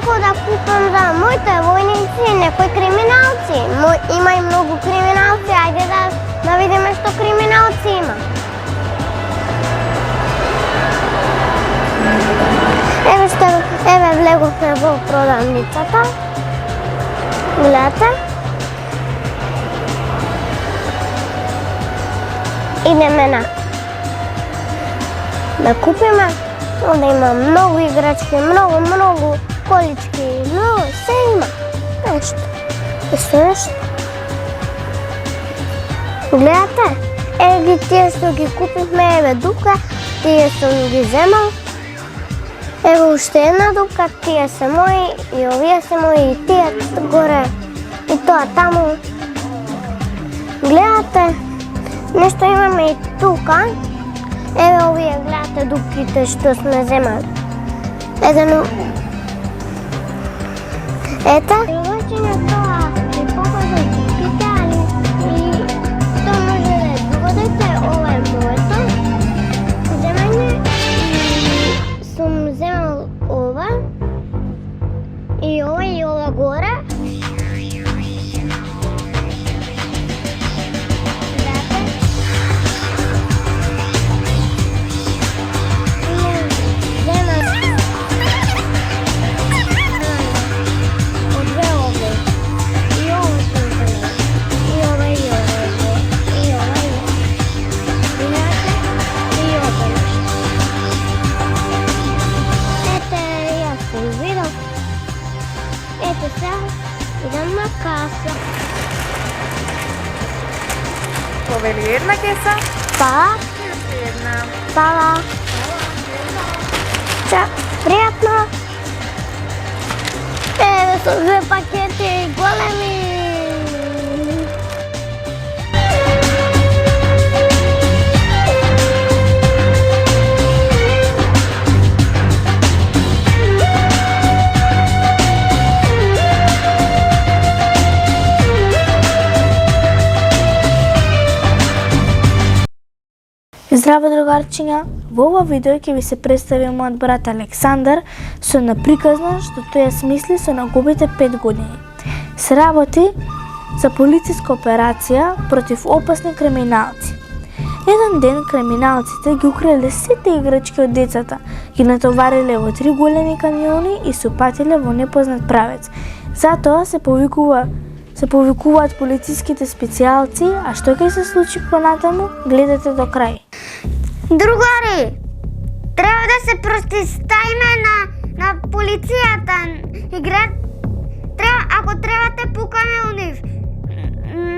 сакал да купам за моите војници некои криминалци. Има и многу криминалци, ајде да видиме што криминалци има. Еве влеговме во продавницата. Гледате? Идеме да купиме. Онда има многу играчки, многу колички, се има. Нешто. Гледате? Еве ги тие што ги купивме, еве дука, тие сум ги земал. Ево уште една дупка, тие се мои и овие се мои и тие горе и тоа таму. Гледате, нешто имаме и тука. Еве овие гледате дупките што сме земали. Ете, лучиња тоа ви покажа дупките, али и што може да е догодите, ова е моето земање и сум земал ова и ова горе. Идам на каса. Повели една кеса? Па. Една. Па. Ча, пријатно. Еве со 2 пакети големи. Здраво другарчиња, во ова видео ќе ви се представи мојот брат Александар со наприказна што тој смисли со нагубите 5 години. Се работи за полициска операција против опасни криминалци. Еден ден криминалците ги украле сите играчки од децата, ги натовариле во 3 големи камиони и се упатиле во непознат правец. Затоа се повикуваат полициските специјалци, а што ќе се случи понатаму, гледате до крај. Другари, треба да се противставиме на полицијата. Ако треба те пукаме у нив.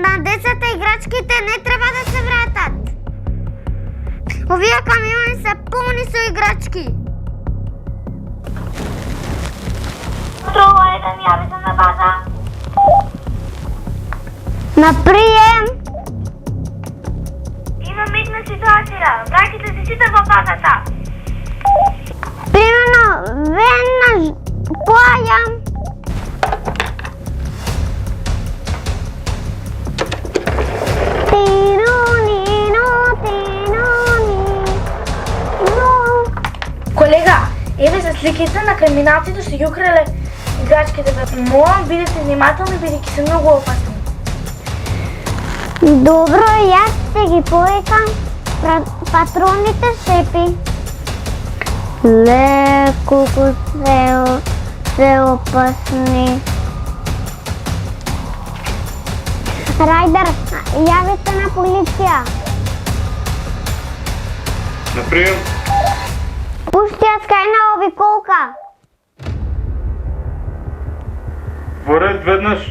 На децата играчките не треба да се вратат. Овие камиони се полни со играчки. Контрола 1, јави се на база. На прием! Имам една ситуација. Враќате се сите во базата. Примерно, веднаш поаѓам. Колега, еве за сликите на криминалците што ги украле играчките. Молам, бидете внимателни, бидејќи се многу опасни. Добро, јас се ги повикам. Патроните шепи. Леко се опасни. Рајдер, јавите на полиција. На прием. Пушти јас кај на обиколка. Во ред веднаш.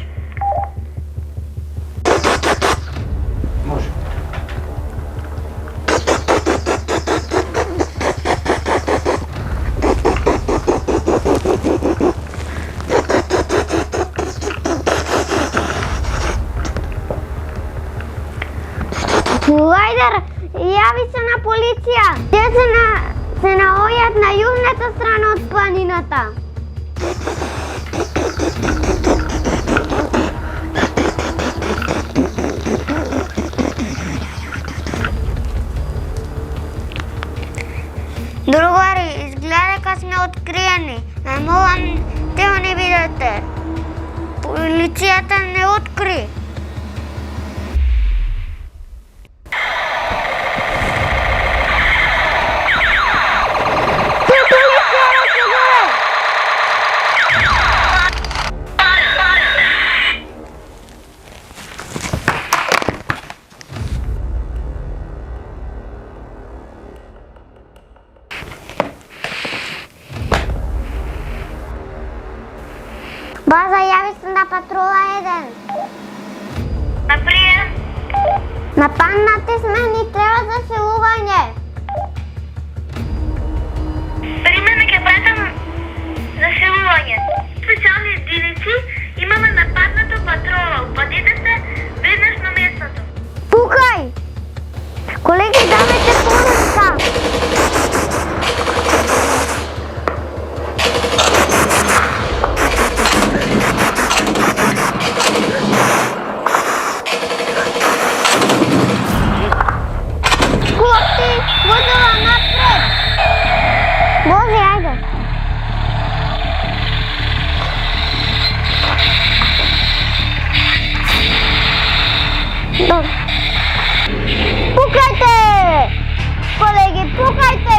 Може. Лајдер, јави се на полиција. Те се наоѓаат на јужната страна од планината. Другари, изгледа дека сме откриени. Ме молам Те не видите. Полицијата не откри. База, јави се на патрула 1. Наприем, Нападнати сме, ни треба заселување. примен ќе пратам заселување. Специјални единици, имаме нападнато патрола. Упадете се веднаш на местото. Пукај! Колеги, давајте помоска! Клопти, возила напред! Вози, ајде! Добро. Пукајте! Колеги, пукајте!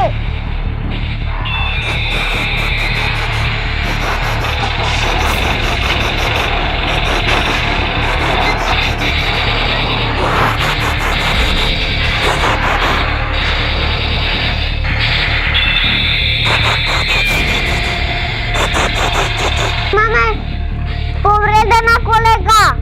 Маме, повредена колега!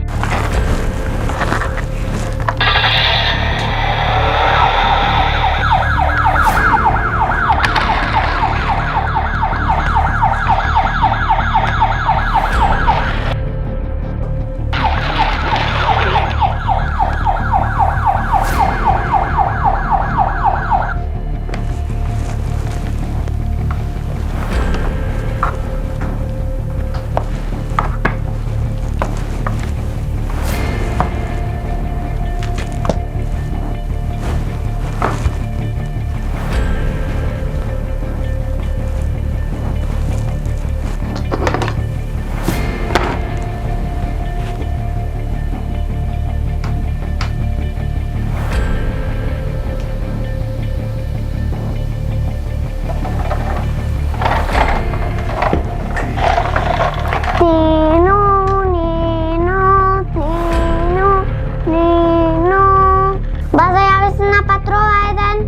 База, јави се на патрула 1.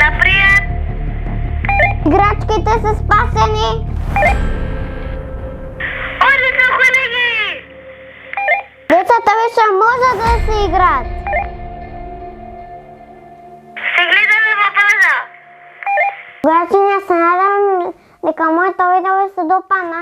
Наприем, Играчките се спасени. одлично, колеги! Децата више може да се играат. Се гледаме во база. Граѓања, се надевам дека моето видео ви се допадна